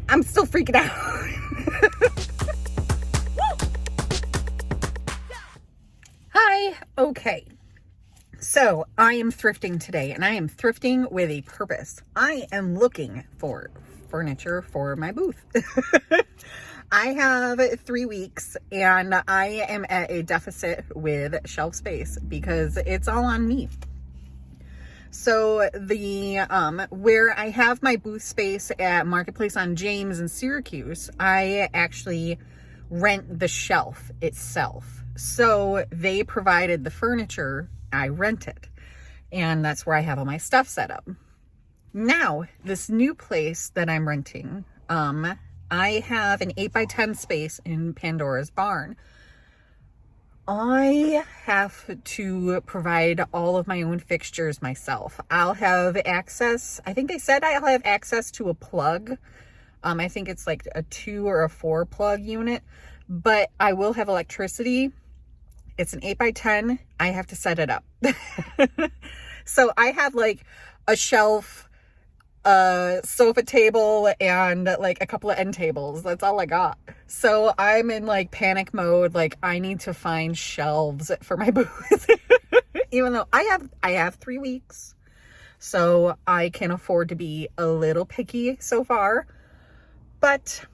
I'm still freaking out. Hi. Okay. So I am thrifting today, and I am thrifting with a purpose. I am looking for furniture for my booth. I have 3 weeks and I am at a deficit with shelf space because it's all on me. So the where I have my booth space at Marketplace on James in Syracuse, I actually rent the shelf itself. So they provided the furniture, I rent it. And that's where I have all my stuff set up. Now, this new place that I'm renting, I have an 8x10 space in Pandora's Barn. I have to provide all of my own fixtures myself. I'll have access, I think they said I'll have access to a plug. I think it's like a 2 or a 4 plug unit, but I will have electricity. It's an 8x10. I have to set it up. So I have like a shelf, a sofa table, and like a couple of end tables. That's all I got. So I'm in like panic mode. Like I need to find shelves for my booth. Even though I have 3 weeks, so I can afford to be a little picky so far. But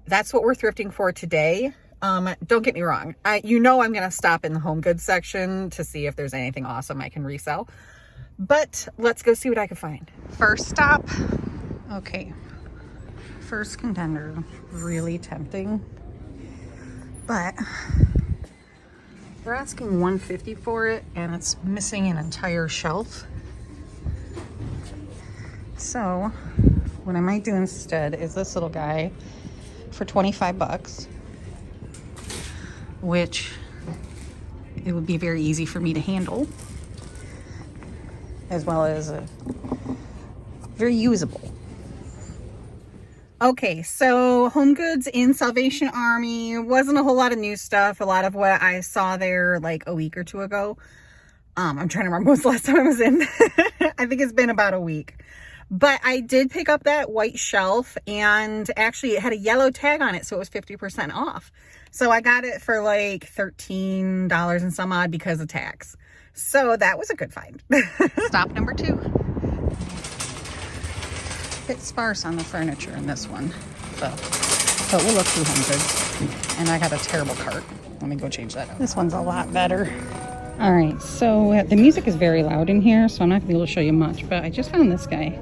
that's what we're thrifting for today. Don't get me wrong. I'm going to stop in the home goods section to see if there's anything awesome I can resell. But let's go see what I can find. First stop. Okay. First contender. Really tempting. But we're asking $150 for it, and it's missing an entire shelf. So what I might do instead is this little guy for 25 bucks, which it would be very easy for me to handle, as well as very usable. Okay, so Home Goods in Salvation Army wasn't a whole lot of new stuff. A lot of what I saw there like a week or two ago. I'm trying to remember when was the last time I was in. I think it's been about a week. But I did pick up that white shelf, and actually it had a yellow tag on it, so it was 50% off. So I got it for like $13 and some odd because of tax. So that was a good find. Stop number 2. Bit sparse on the furniture in this one, so but we'll look through Home Goods. And I got a terrible cart. Let me go change that out. This one's a lot better. All right, so the music is very loud in here, so I'm not gonna be able to show you much, but I just found this guy.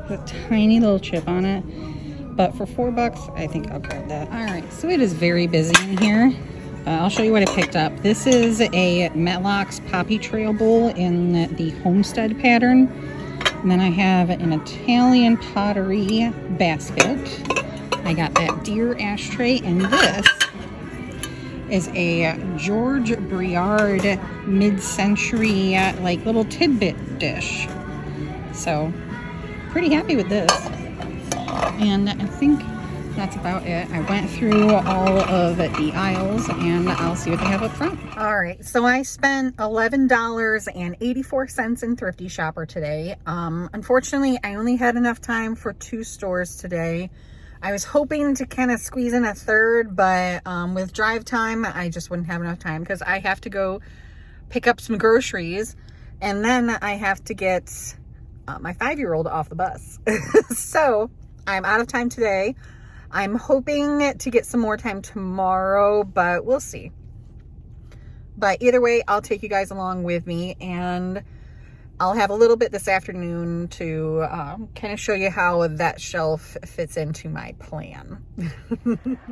There's a tiny little chip on it, but for $4, I think I'll grab that. All right, so it is very busy in here. I'll show you what I picked up. This is a Metlock's Poppy Trail bowl in the homestead pattern. And then I have an Italian pottery basket. I got that deer ashtray, and this is a George Briard mid-century like little tidbit dish. So pretty happy with this. And I think that's about it. I went through all of the aisles, and I'll see what they have up front. All right, so I spent $11.84 in Thrifty Shopper today. Unfortunately, I only had enough time for 2 stores today. I was hoping to kind of squeeze in a third, but with drive time, I just wouldn't have enough time because I have to go pick up some groceries, and then I have to get my 5-year-old off the bus. So I'm out of time today. I'm hoping to get some more time tomorrow, but we'll see. But either way, I'll take you guys along with me, and I'll have a little bit this afternoon to kind of show you how that shelf fits into my plan.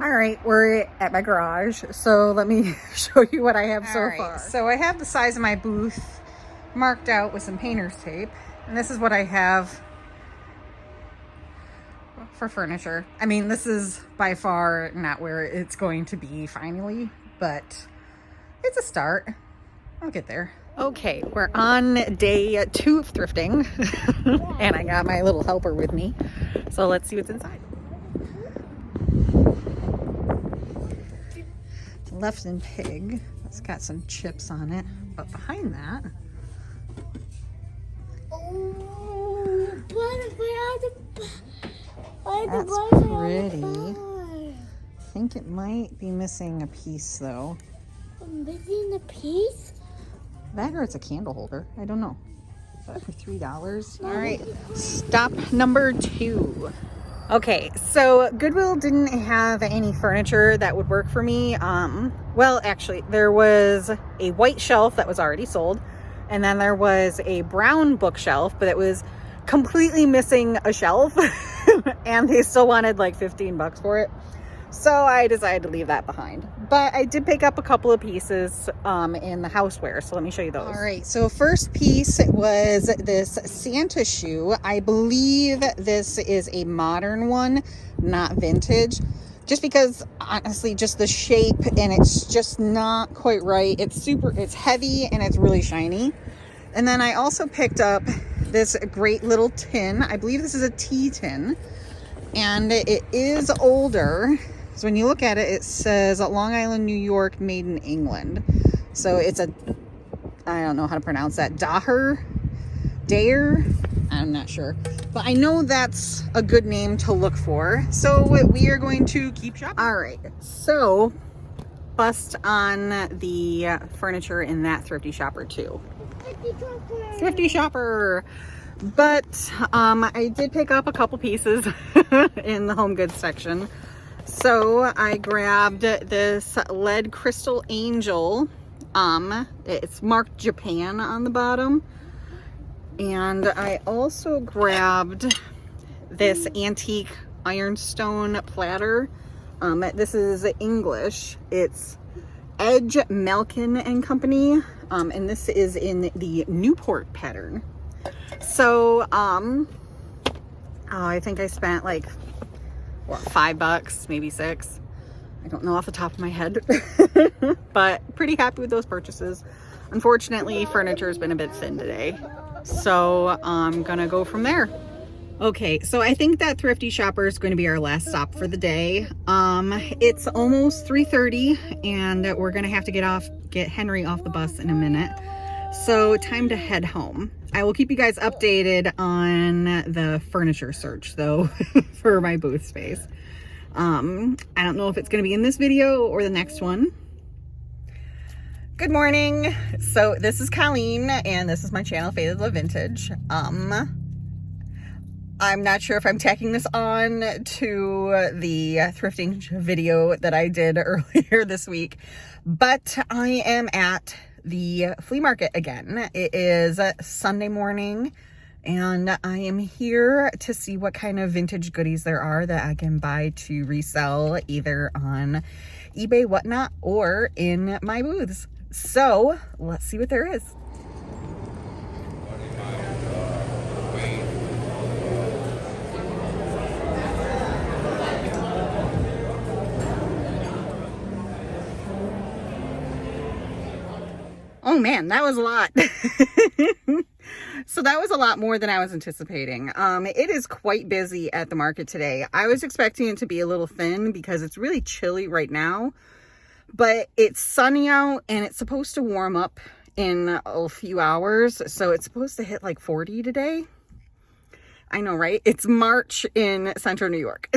All right, we're at my garage, so let me show you what I have so far. So I have the size of my booth marked out with some painter's tape, and this is what I have for furniture. I mean, this is by far not where it's going to be finally, but it's a start. I'll get there. Okay, we're on day 2 of thrifting, and I got my little helper with me. So let's see what's inside. Lefton Pig. It's got some chips on it, but behind that, That's pretty. I think it might be missing a piece though. Missing a piece? That or it's a candle holder. I don't know. But for $3. All right, stop number 2. Okay, so Goodwill didn't have any furniture that would work for me. Well, actually, there was a white shelf that was already sold, and then there was a brown bookshelf, but it was completely missing a shelf, and they still wanted like $15 for it. So I decided to leave that behind. But I did pick up a couple of pieces in the houseware. So let me show you those. All right. So first piece was this Santa shoe. I believe this is a modern one, not vintage. Just because, honestly, just the shape and it's just not quite right. It's heavy and it's really shiny. And then I also picked up this great little tin. I believe this is a tea tin. And it is older. So when you look at it, it says Long Island, New York, made in England. So it's I don't know how to pronounce that. Dare? I'm not sure. But I know that's a good name to look for. So we are going to keep shopping. All right. So bust on the furniture in that thrifty shopper too. Thrifty shopper. But I did pick up a couple pieces in the home goods section. So I grabbed this lead crystal angel. It's marked Japan on the bottom. And I also grabbed this antique ironstone platter. This is English. It's Edge Malkin and Company. And this is in the Newport pattern. So, I think I spent like, what, $5, maybe $6. I don't know off the top of my head, but pretty happy with those purchases. Unfortunately, furniture has been a bit thin today, so I'm gonna go from there. Okay, so I think that thrifty shopper is going to be our last stop for the day. It's almost 3:30, and we're gonna have to get Henry off the bus in a minute. So time to head home. I will keep you guys updated on the furniture search though for my booth space. I don't know if it's going to be in this video or the next one. Good morning. So this is Colleen and this is my channel, Faded Love Vintage. I'm not sure if I'm tacking this on to the thrifting video that I did earlier this week, but I am at the flea market again. It is Sunday morning and I am here to see what kind of vintage goodies there are that I can buy to resell either on eBay, whatnot, or in my booths. So let's see what there is. Oh man, that was a lot. So that was a lot more than I was anticipating. It is quite busy at the market today. I was expecting it to be a little thin because it's really chilly right now, but it's sunny out and it's supposed to warm up in a few hours. So it's supposed to hit like 40 today. I know, right? It's March in central New York.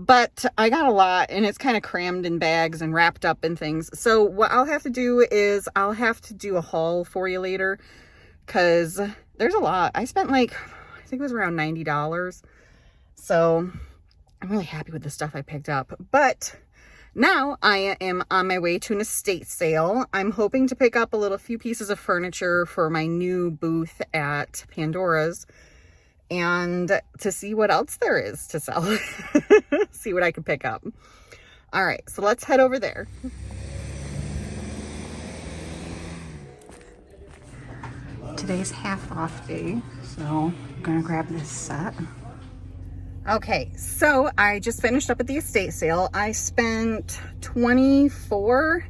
But I got a lot and it's kind of crammed in bags and wrapped up in things. So what I'll have to do is I'll have to do a haul for you later because there's a lot. I spent like, I think it was around $90. So I'm really happy with the stuff I picked up. But now I am on my way to an estate sale. I'm hoping to pick up a few pieces of furniture for my new booth at Pandora's and to see what else there is to sell. See what I can pick up. All right, so let's head over there. Today's half off day, so I'm gonna grab this set. Okay, so I just finished up at the estate sale. I spent $24.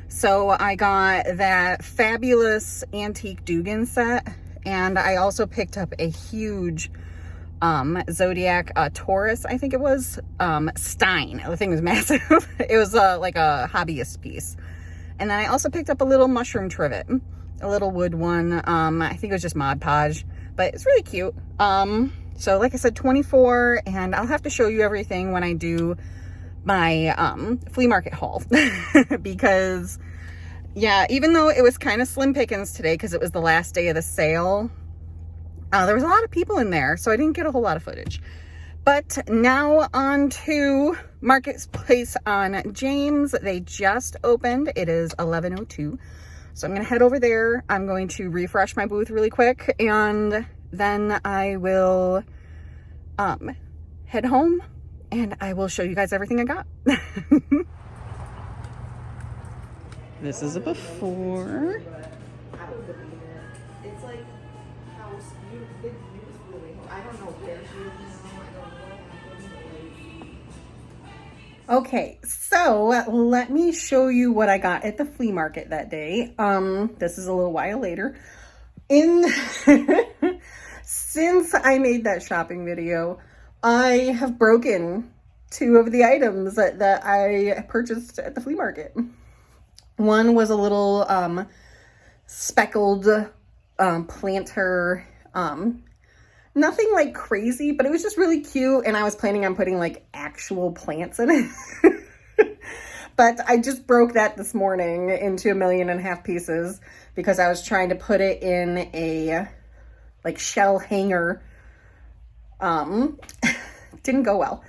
So I got that fabulous antique Dugan set, and I also picked up a huge Zodiac Taurus, I think it was, Stein. The thing was massive. It was like a hobbyist piece. And then I also picked up a little mushroom trivet, a little wood one. I think it was just Mod Podge, but it's really cute. So like I said, 24, and I'll have to show you everything when I do my flea market haul because yeah, even though it was kind of slim pickings today because it was the last day of the sale, there was a lot of people in there, so I didn't get a whole lot of footage. But now on to Marketplace on James. They just opened. It is 11:02. So I'm going to head over there. I'm going to refresh my booth really quick, and then I will head home and I will show you guys everything I got. This is a before. It's like house. I don't know where she is. Okay, so let me show you what I got at the flea market that day. This is a little while later. Since I made that shopping video, I have broken 2 of the items that I purchased at the flea market. One was a little speckled planter, nothing like crazy, but it was just really cute, and I was planning on putting like actual plants in it. But I just broke that this morning into 1.5 million pieces because I was trying to put it in a like shell hanger. Didn't go well.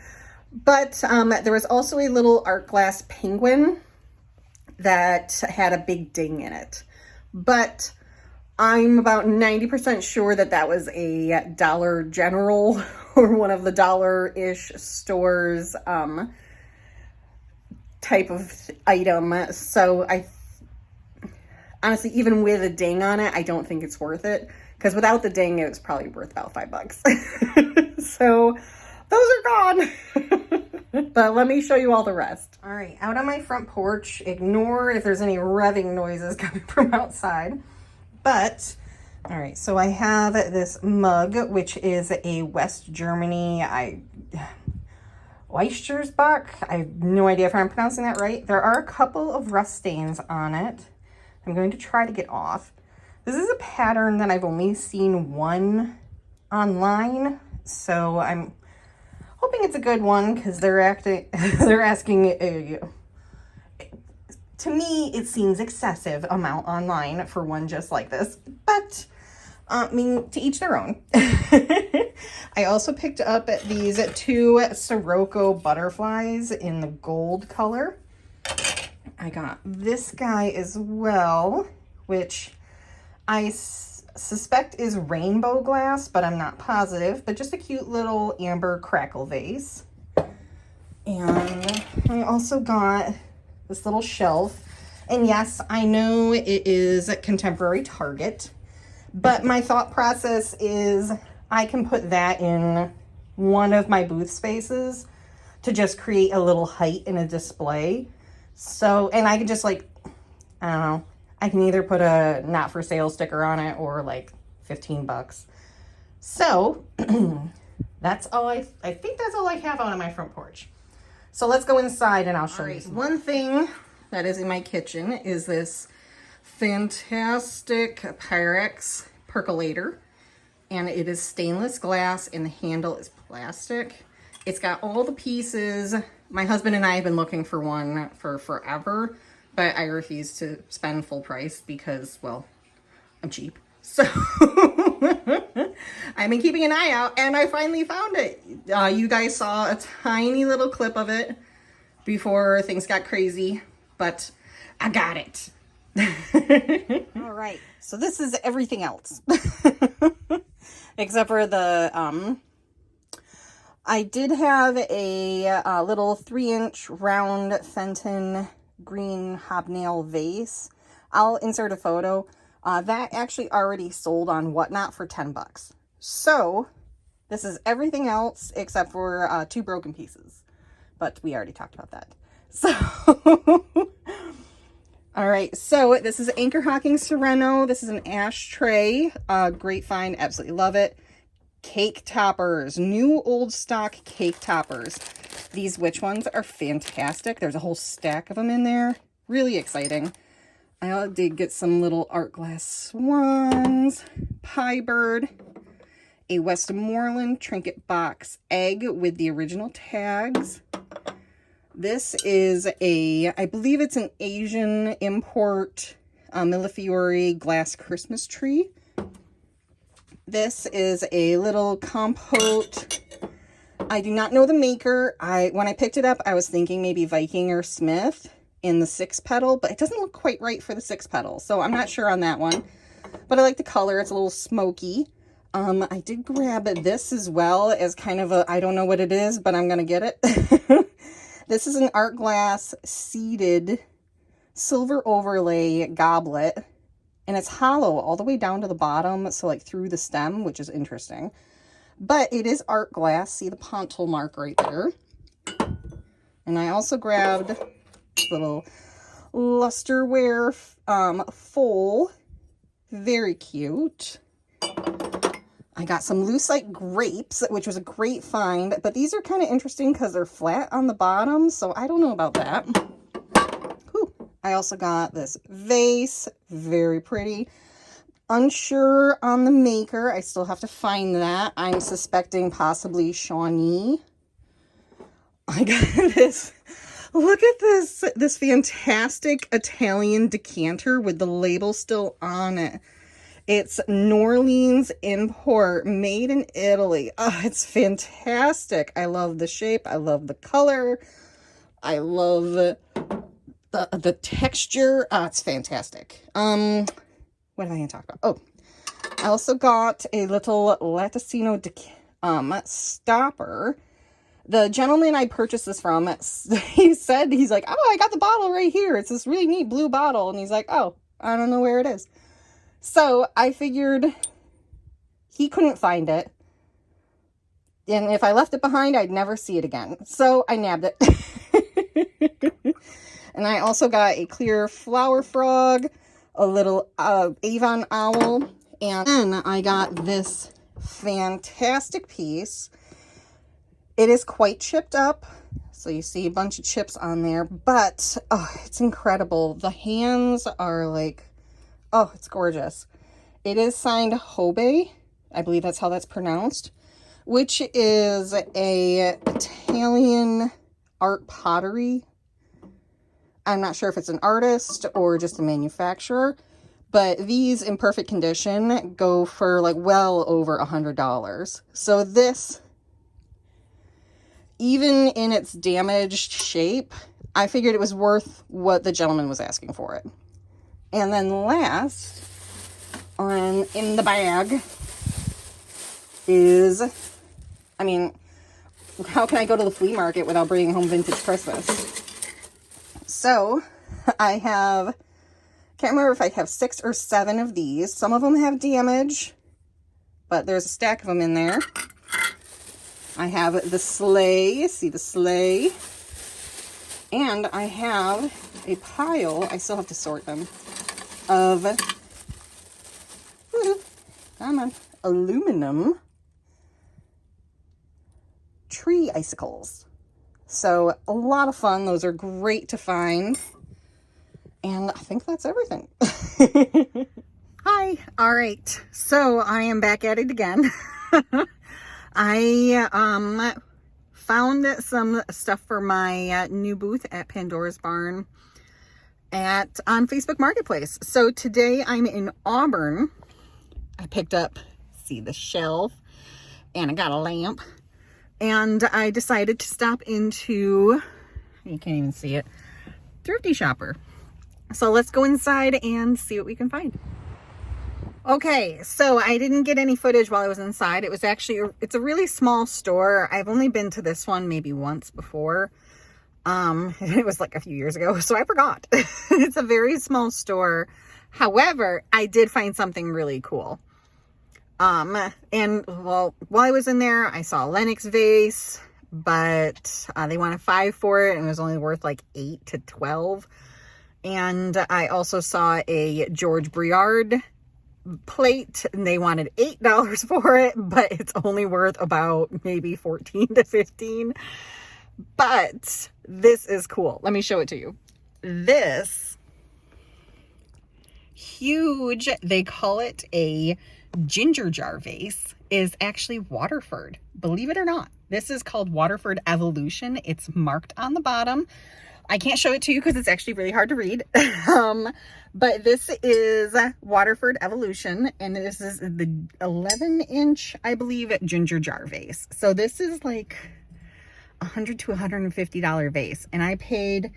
But there was also a little art glass penguin that had a big ding in it. But I'm about 90% sure that that was a Dollar General or one of the dollar-ish stores type of item. So I honestly, even with a ding on it, I don't think it's worth it. Because without the ding, it was probably worth about $5. So those are gone. But let me show you all the rest. All right, out on my front porch, ignore if there's any revving noises coming from outside. But, all right, so I have this mug, which is a West Germany, Weistersbach. I have no idea if I'm pronouncing that right. There are a couple of rust stains on it. I'm going to try to get off. This is a pattern that I've only seen one online, so I'm hoping it's a good one because they're asking a, to me, it seems excessive amount online for one just like this, but I mean, to each their own. I also picked up these 2 Sirocco butterflies in the gold color. I got this guy as well, which I suspect is rainbow glass, but I'm not positive, but just a cute little amber crackle vase. And I also got this little shelf. And yes, I know it is contemporary Target, but my thought process is I can put that in one of my booth spaces to just create a little height in a display. So, and I can just like, I don't know, I can either put a not for sale sticker on it or like 15 bucks. So that's all I think that's all I have out on my front porch. So let's go inside and I'll show you. One thing that is in my kitchen is this fantastic Pyrex percolator, and it is stainless glass and the handle is plastic. It's got all the pieces. My husband and I have been looking for one for forever, but I refuse to spend full price because, well, I'm cheap. So I've been keeping an eye out and I finally found it. You guys saw a tiny little clip of it before things got crazy, but I got it. All right, so this is everything else. Except for the, I did have a little 3-inch round Fenton green hobnail vase. I'll insert a photo. That actually already sold on Whatnot for 10 bucks. So this is everything else except for 2 broken pieces. But we already talked about that. So, all right. So this is Anchor Hawking Sereno. This is an ashtray. Great find. Absolutely love it. Cake toppers. New old stock cake toppers. These witch ones are fantastic. There's a whole stack of them in there. Really exciting. I did get some little art glass swans, pie bird, a Westmoreland trinket box egg with the original tags. This is I believe it's an Asian import Millefiori glass Christmas tree. This is a little compote. I do not know the maker. When I picked it up, I was thinking maybe Viking or Smith in the 6-petal, but it doesn't look quite right for the 6-petal, so I'm not sure on that one. But I like the color. It's a little smoky. I did grab this as well as kind of I don't know what it is, but I'm gonna get it. This is an art glass seeded silver overlay goblet, and it's hollow all the way down to the bottom, so like through the stem, which is interesting. But it is art glass. See the pontil mark right there. And I also grabbed this little lusterware foal. Very cute. I got some lucite grapes, which was a great find, but these are kind of interesting because they're flat on the bottom, so I don't know about that. Whew. I also got this vase, very pretty. Unsure on the maker. I still have to find that. I'm suspecting possibly Shawnee. I got this. Look at this fantastic Italian decanter with the label still on it. It's New Orleans import, made in Italy. Oh, it's fantastic. I love the shape. I love the color. I love the texture. Oh, it's fantastic. What am I going to talk about? Oh, I also got a little Latticino stopper. The gentleman I purchased this from, he's like, oh, I got the bottle right here. It's this really neat blue bottle. And he's like, oh, I don't know where it is. So I figured he couldn't find it. And if I left it behind, I'd never see it again. So I nabbed it. And I also got a clear flower frog, a little Avon owl, and then I got this fantastic piece. It is quite chipped up, so you see a bunch of chips on there, but oh, it's incredible. The hands are like, oh, it's gorgeous. It is signed Hobe, I believe that's how that's pronounced, which is a Italian art pottery. I'm not sure if it's an artist or just a manufacturer, but these in perfect condition go for like well over $100. So this, even in its damaged shape, I figured it was worth what the gentleman was asking for it. And then last in the bag is, I mean, how can I go to the flea market without bringing home vintage Christmas? So I can't remember if I have 6 or 7 of these. Some of them have damage, but there's a stack of them in there. I have the sleigh, see the sleigh, and I have a pile, I still have to sort them, of, come on, aluminum tree icicles. So a lot of fun. Those are great to find. And I think that's everything. Hi. All right. So I am back at it again. I found some stuff for my new booth at Pandora's Barn on Facebook Marketplace. So today I'm in Auburn. I picked up, see the shelf, and I got a lamp. And I decided to stop into, you can't even see it, Thrifty Shopper. So let's go inside and see what we can find. Okay, so I didn't get any footage while I was inside. It was actually, it's a really small store. I've only been to this one maybe once before. It was like a few years ago, so I forgot. It's a very small store. However, I did find something really cool. And well, while I was in there, I saw a Lennox vase, but they wanted $5 for it, and it was only worth like $8 to $12. And I also saw a George Briard plate, and they wanted $8 for it, but it's only worth about maybe $14 to $15. But this is cool. Let me show it to you. This huge, they call it a ginger jar vase. is actually Waterford. Believe it or not, this is called Waterford Evolution. It's marked on the bottom. I can't show it to you because it's actually really hard to read. But this is Waterford Evolution, and this is the 11-inch, I believe, ginger jar vase. So this is like $100 to $150 vase, and I paid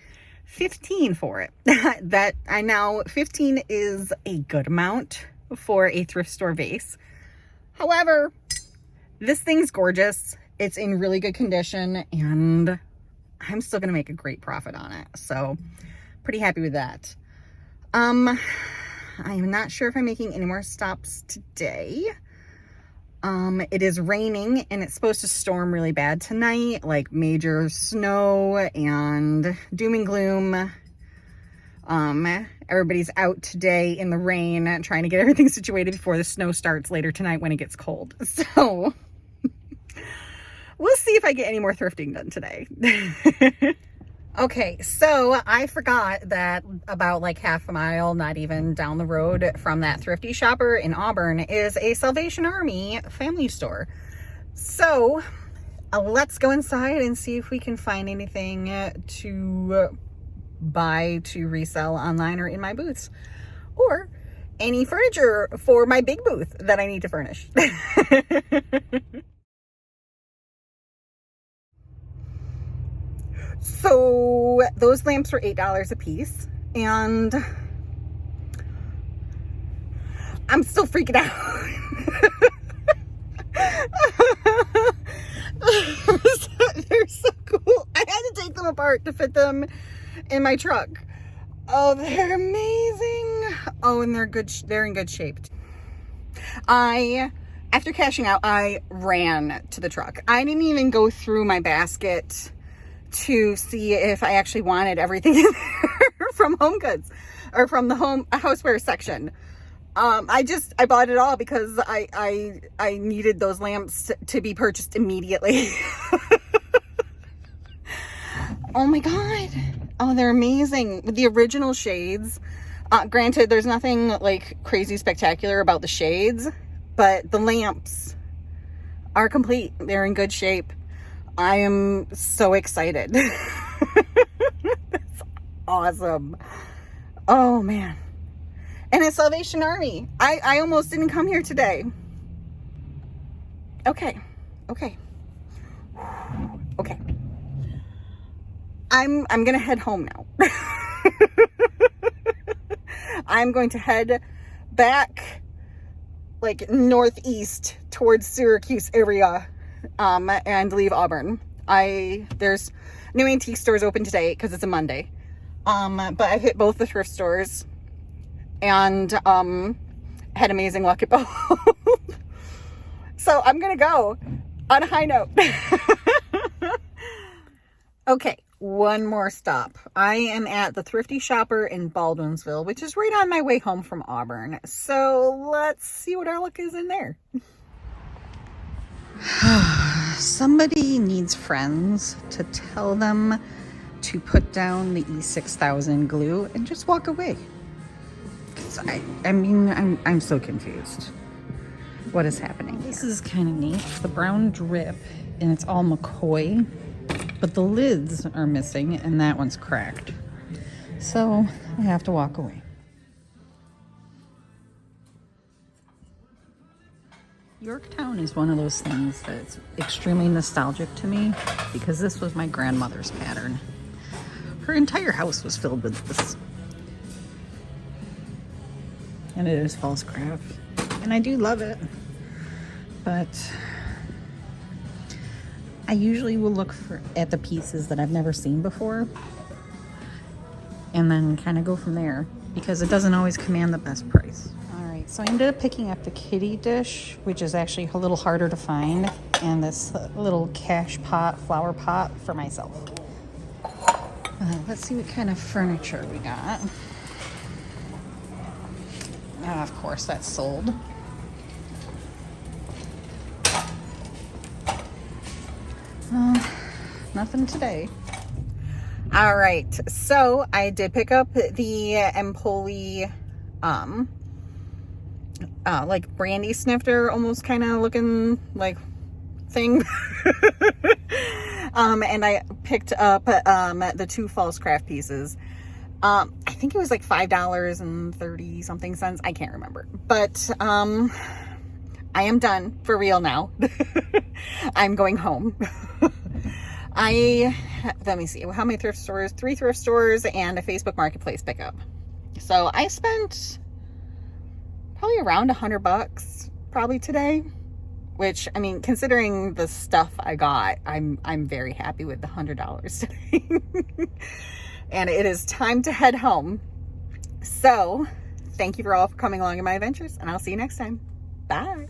$15 for it. 15 is a good amount for a thrift store vase. However, this thing's gorgeous. It's in really good condition, and I'm still gonna make a great profit on it. So pretty happy with that. I'm not sure if I'm making any more stops today. It is raining, and it's supposed to storm really bad tonight, like major snow and doom and gloom. Everybody's out today in the rain trying to get everything situated before the snow starts later tonight when it gets cold. So we'll see if I get any more thrifting done today. Okay, so I forgot that about like half a mile, not even down the road from that thrifty shopper in Auburn, is a Salvation Army family store. So let's go inside and see if we can find anything to buy to resell online or in my booths, or any furniture for my big booth that I need to furnish. So those lamps were $8 a piece, and I'm still freaking out. They're so cool. I had to take them apart to fit them in my truck. Oh, they're amazing. Oh, and they're in good shape. After cashing out, I ran to the truck. I didn't even go through my basket to see if I actually wanted everything in there from Home Goods or from the houseware section. I bought it all because I needed those lamps to be purchased immediately. Oh my God. Oh, they're amazing. With the original shades, granted, there's nothing like crazy spectacular about the shades, but the lamps are complete. They're in good shape. I am so excited. That's awesome. Oh man. And it's Salvation Army. I almost didn't come here today. Okay. I'm gonna head home now. I'm going to head back like northeast towards Syracuse area. And leave Auburn. There's new antique stores open today because it's a Monday. But I hit both the thrift stores and had amazing luck at both. So I'm gonna go on a high note. Okay, one more stop. I am at the Thrifty Shopper in Baldwinsville, which is right on my way home from Auburn. So let's see what our luck is in there. Somebody needs friends to tell them to put down the E6000 glue and just walk away. 'Cause I'm so confused. What is happening? This is kind of neat. The brown drip, and it's all McCoy, but the lids are missing and that one's cracked. So I have to walk away. Yorktown is one of those things that's extremely nostalgic to me because this was my grandmother's pattern. Her entire house was filled with this. And it is false craft. And I do love it. But I usually will look at the pieces that I've never seen before and then kind of go from there because it doesn't always command the best price. So I ended up picking up the kitty dish, which is actually a little harder to find, and this little cash pot, flower pot for myself. Let's see what kind of furniture we got. Of course, that's sold. Nothing today. All right, so I did pick up the Empoli like brandy snifter, almost kind of looking like thing. And I picked up the 2 false craft pieces. I think it was like $5.30 something cents. I can't remember, but I am done for real now. I'm going home. Let me see, how many thrift stores? 3 thrift stores and a Facebook Marketplace pickup. So I spent probably around $100 probably today, which, I mean, considering the stuff I got, I'm very happy with the $100 today. And it is time to head home. So thank you for all for coming along in my adventures, and I'll see you next time. Bye.